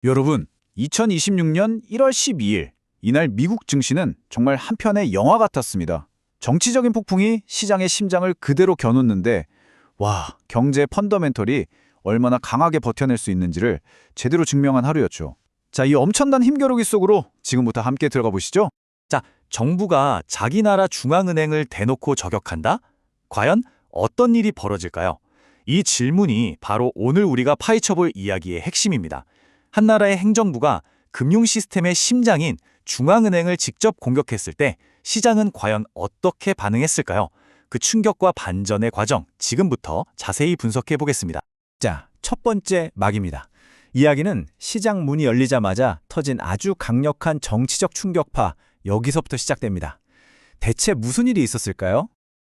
여러분, 2026년 1월 12일, 이날 미국 증시는 정말 한편의 영화 같았습니다. 정치적인 폭풍이 시장의 심장을 그대로 겨눴는데, 와, 경제 펀더멘털이 얼마나 강하게 버텨낼 수 있는지를 제대로 증명한 하루였죠. 자, 이 엄청난 힘겨루기 속으로 지금부터 함께 들어가 보시죠. 자, 정부가 자기 나라 중앙은행을 대놓고 저격한다? 과연 어떤 일이 벌어질까요? 이 질문이 바로 오늘 우리가 파헤쳐볼 이야기의 핵심입니다. 한 나라의 행정부가 금융 시스템의 심장인 중앙은행을 직접 공격했을 때 시장은 과연 어떻게 반응했을까요? 그 충격과 반전의 과정, 지금부터 자세히 분석해 보겠습니다. 자, 첫 번째 막입니다. 이야기는 시장 문이 열리자마자 터진 아주 강력한 정치적 충격파, 여기서부터 시작됩니다. 대체 무슨 일이 있었을까요?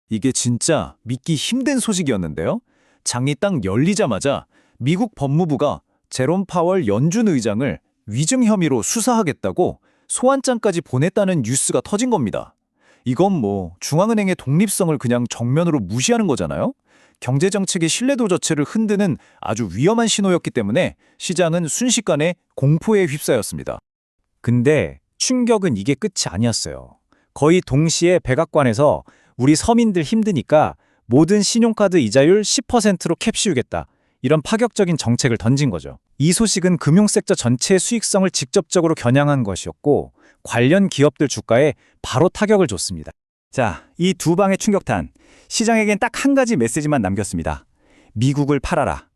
이게 진짜 믿기 힘든 소식이었는데요. 장이 딱 열리자마자 미국 법무부가 제롬 파월 연준 의장을 위증 혐의로 수사하겠다고 소환장까지 보냈다는 뉴스가 터진 겁니다. 이건 뭐 중앙은행의 독립성을 그냥 정면으로 무시하는 거잖아요. 경제정책의 신뢰도 자체를 흔드는 아주 위험한 신호였기 때문에 시장은 순식간에 공포에 휩싸였습니다. 근데 충격은 이게 끝이 아니었어요. 거의 동시에 백악관에서 우리 서민들 힘드니까 모든 신용카드 이자율 10%로 캡 씌우겠다. 이런 파격적인 정책을 던진 거죠. 이 소식은 금융섹터 전체의 수익성을 직접적으로 겨냥한 것이었고 관련 기업들 주가에 바로 타격을 줬습니다. 자, 이 두 방의 충격탄, 시장에겐 딱 한 가지 메시지만 남겼습니다. 미국을 팔아라.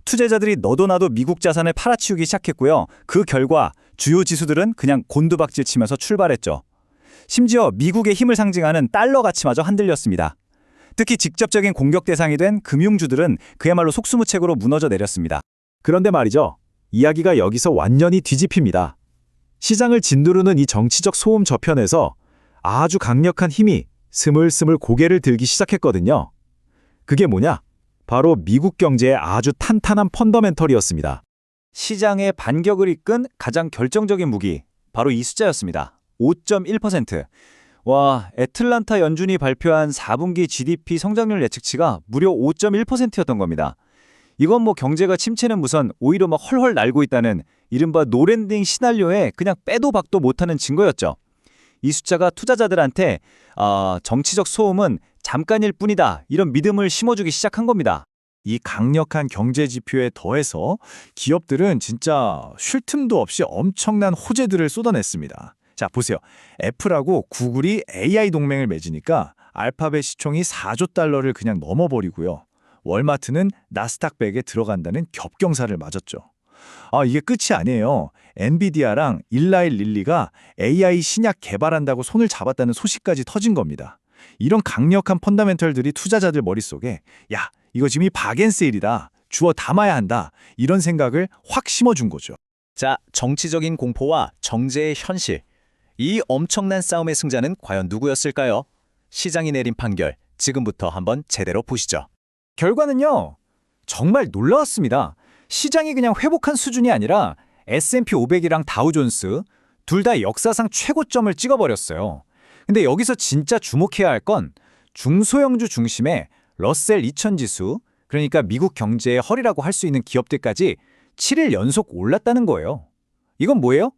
투자자들이 너도 나도 미국 자산을 팔아치우기 시작했고요. 그 결과 주요 지수들은 그냥 곤두박질 치면서 출발했죠. 심지어 미국의 힘을 상징하는 달러 가치마저 흔들렸습니다. 특히 직접적인 공격 대상이 된 금융주들은 그야말로 속수무책으로 무너져 내렸습니다. 그런데 말이죠. 이야기가 여기서 완전히 뒤집힙니다. 시장을 짓누르는 이 정치적 소음 저편에서 아주 강력한 힘이 스물스물 고개를 들기 시작했거든요. 그게 뭐냐? 바로 미국 경제의 아주 탄탄한 펀더멘털이었습니다. 시장의 반격을 이끈 가장 결정적인 무기, 바로 이 숫자였습니다. 5.1%. 와, 애틀란타 연준이 발표한 4분기 GDP 성장률 예측치가 무려 5.1%였던 겁니다. 이건 뭐 경제가 침체는 무슨 오히려 막 헐헐 날고 있다는 이른바 노랜딩 시나리오에 그냥 빼도 박도 못하는 증거였죠. 이 숫자가 투자자들한테 정치적 소음은 잠깐일 뿐이다 이런 믿음을 심어주기 시작한 겁니다. 이 강력한 경제 지표에 더해서 기업들은 진짜 쉴 틈도 없이 엄청난 호재들을 쏟아냈습니다. 자, 보세요. 애플하고 구글이 AI 동맹을 맺으니까 알파벳 시총이 4조 달러를 그냥 넘어버리고요. 월마트는 나스닥 100에 들어간다는 겹경사를 맞았죠. 이게 끝이 아니에요. 엔비디아랑 일라일 릴리가 AI 신약 개발한다고 손을 잡았다는 소식까지 터진 겁니다. 이런 강력한 펀더멘털들이 투자자들 머릿속에 야, 이거 지금 이 박앤세일이다. 주워 담아야 한다. 이런 생각을 확 심어준 거죠. 자, 정치적인 공포와 정제의 현실. 이 엄청난 싸움의 승자는 과연 누구였을까요? 시장이 내린 판결, 지금부터 한번 제대로 보시죠. 결과는요, 정말 놀라웠습니다. 시장이 그냥 회복한 수준이 아니라 S&P 500이랑 다우존스 둘 다 역사상 최고점을 찍어버렸어요. 근데 여기서 진짜 주목해야 할 건 중소형주 중심의 러셀 2000 지수, 그러니까 미국 경제의 허리라고 할 수 있는 기업들까지 7일 연속 올랐다는 거예요. 이건 뭐예요?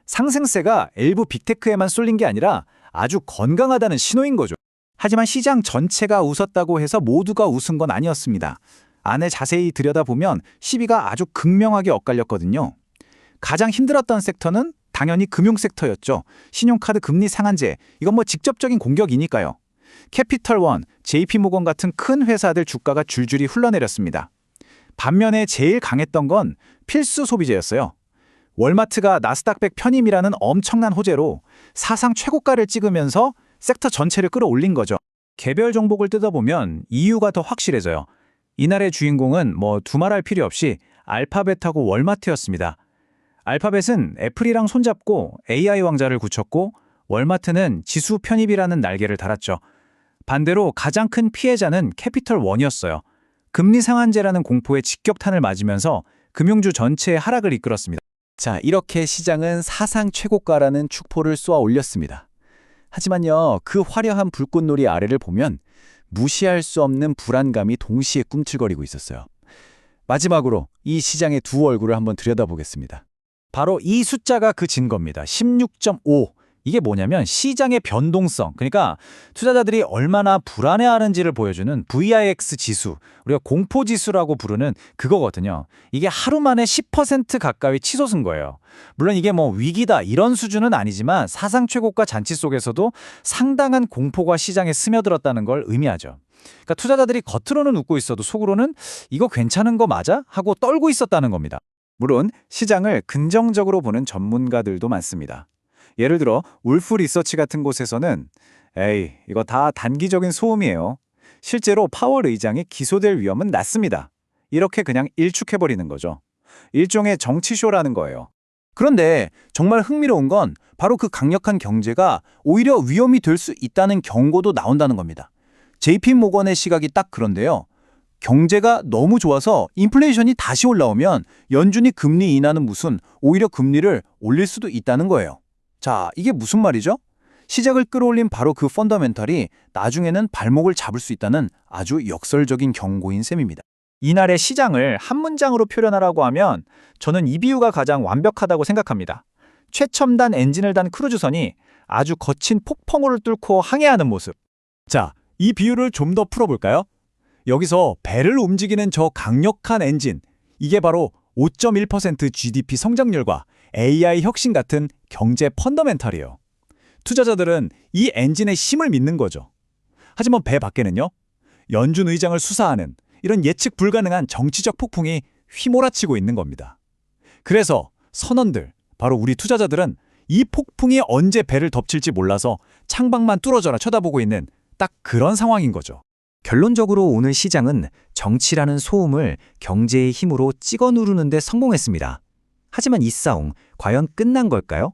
상승세가 일부 빅테크에만 쏠린 게 아니라 아주 건강하다는 신호인 거죠. 하지만 시장 전체가 웃었다고 해서 모두가 웃은 건 아니었습니다. 안에 자세히 들여다보면 시비가 아주 극명하게 엇갈렸거든요. 가장 힘들었던 섹터는 당연히 금융섹터였죠. 신용카드 금리 상한제, 이건 뭐 직접적인 공격이니까요. 캐피털원, JP모건 같은 큰 회사들 주가가 줄줄이 흘러내렸습니다. 반면에 제일 강했던 건 필수 소비재였어요. 월마트가 나스닥 100 편입이라는 엄청난 호재로 사상 최고가를 찍으면서 섹터 전체를 끌어올린 거죠. 개별 종목을 뜯어보면 이유가 더 확실해져요. 이날의 주인공은 뭐 두말할 필요 없이 알파벳하고 월마트였습니다. 알파벳은 애플이랑 손잡고 AI 왕자를 굳혔고 월마트는 지수 편입이라는 날개를 달았죠. 반대로 가장 큰 피해자는 캐피털원이었어요. 금리 상한제라는 공포에 직격탄을 맞으면서 금융주 전체의 하락을 이끌었습니다. 자, 이렇게 시장은 사상 최고가라는 축포를 쏘아 올렸습니다. 하지만요, 그 화려한 불꽃놀이 아래를 보면 무시할 수 없는 불안감이 동시에 꿈틀거리고 있었어요. 마지막으로 이 시장의 두 얼굴을 한번 들여다보겠습니다. 바로 이 숫자가 그 증거입니다. 16.5. 이게 뭐냐면 시장의 변동성, 그러니까 투자자들이 얼마나 불안해하는지를 보여주는 VIX 지수, 우리가 공포지수라고 부르는 그거거든요. 이게 하루 만에 10% 가까이 치솟은 거예요. 물론 이게 뭐 위기다 이런 수준은 아니지만 사상 최고가 잔치 속에서도 상당한 공포가 시장에 스며들었다는 걸 의미하죠. 그러니까 투자자들이 겉으로는 웃고 있어도 속으로는 이거 괜찮은 거 맞아? 하고 떨고 있었다는 겁니다. 물론 시장을 긍정적으로 보는 전문가들도 많습니다. 예를 들어 울프 리서치 같은 곳에서는 에이, 이거 다 단기적인 소음이에요. 실제로 파월 의장이 기소될 위험은 낮습니다. 이렇게 그냥 일축해버리는 거죠. 일종의 정치쇼라는 거예요. 그런데 정말 흥미로운 건 바로 그 강력한 경제가 오히려 위험이 될 수 있다는 경고도 나온다는 겁니다. JP 모건의 시각이 딱 그런데요. 경제가 너무 좋아서 인플레이션이 다시 올라오면 연준이 금리 인하는 무슨 오히려 금리를 올릴 수도 있다는 거예요. 자, 이게 무슨 말이죠? 시작을 끌어올린 바로 그 펀더멘털이 나중에는 발목을 잡을 수 있다는 아주 역설적인 경고인 셈입니다. 이날의 시장을 한 문장으로 표현하라고 하면 저는 이 비유가 가장 완벽하다고 생각합니다. 최첨단 엔진을 단 크루즈선이 아주 거친 폭풍우를 뚫고 항해하는 모습. 자, 이 비유를 좀 더 풀어볼까요? 여기서 배를 움직이는 저 강력한 엔진, 이게 바로 5.1% GDP 성장률과 AI 혁신 같은 경제 펀더멘탈이에요. 투자자들은 이 엔진의 힘을 믿는 거죠. 하지만 배 밖에는요, 연준 의장을 수사하는 이런 예측 불가능한 정치적 폭풍이 휘몰아치고 있는 겁니다. 그래서 선원들, 바로 우리 투자자들은 이 폭풍이 언제 배를 덮칠지 몰라서 창밖만 뚫어져라 쳐다보고 있는 딱 그런 상황인 거죠. 결론적으로 오늘 시장은 정치라는 소음을 경제의 힘으로 찍어 누르는 데 성공했습니다. 하지만 이 싸움 과연 끝난 걸까요?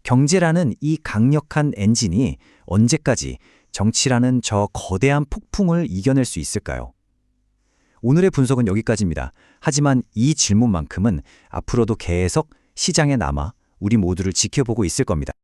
경제라는 이 강력한 엔진이 언제까지 정치라는 저 거대한 폭풍을 이겨낼 수 있을까요? 오늘의 분석은 여기까지입니다. 하지만 이 질문만큼은 앞으로도 계속 시장에 남아 우리 모두를 지켜보고 있을 겁니다.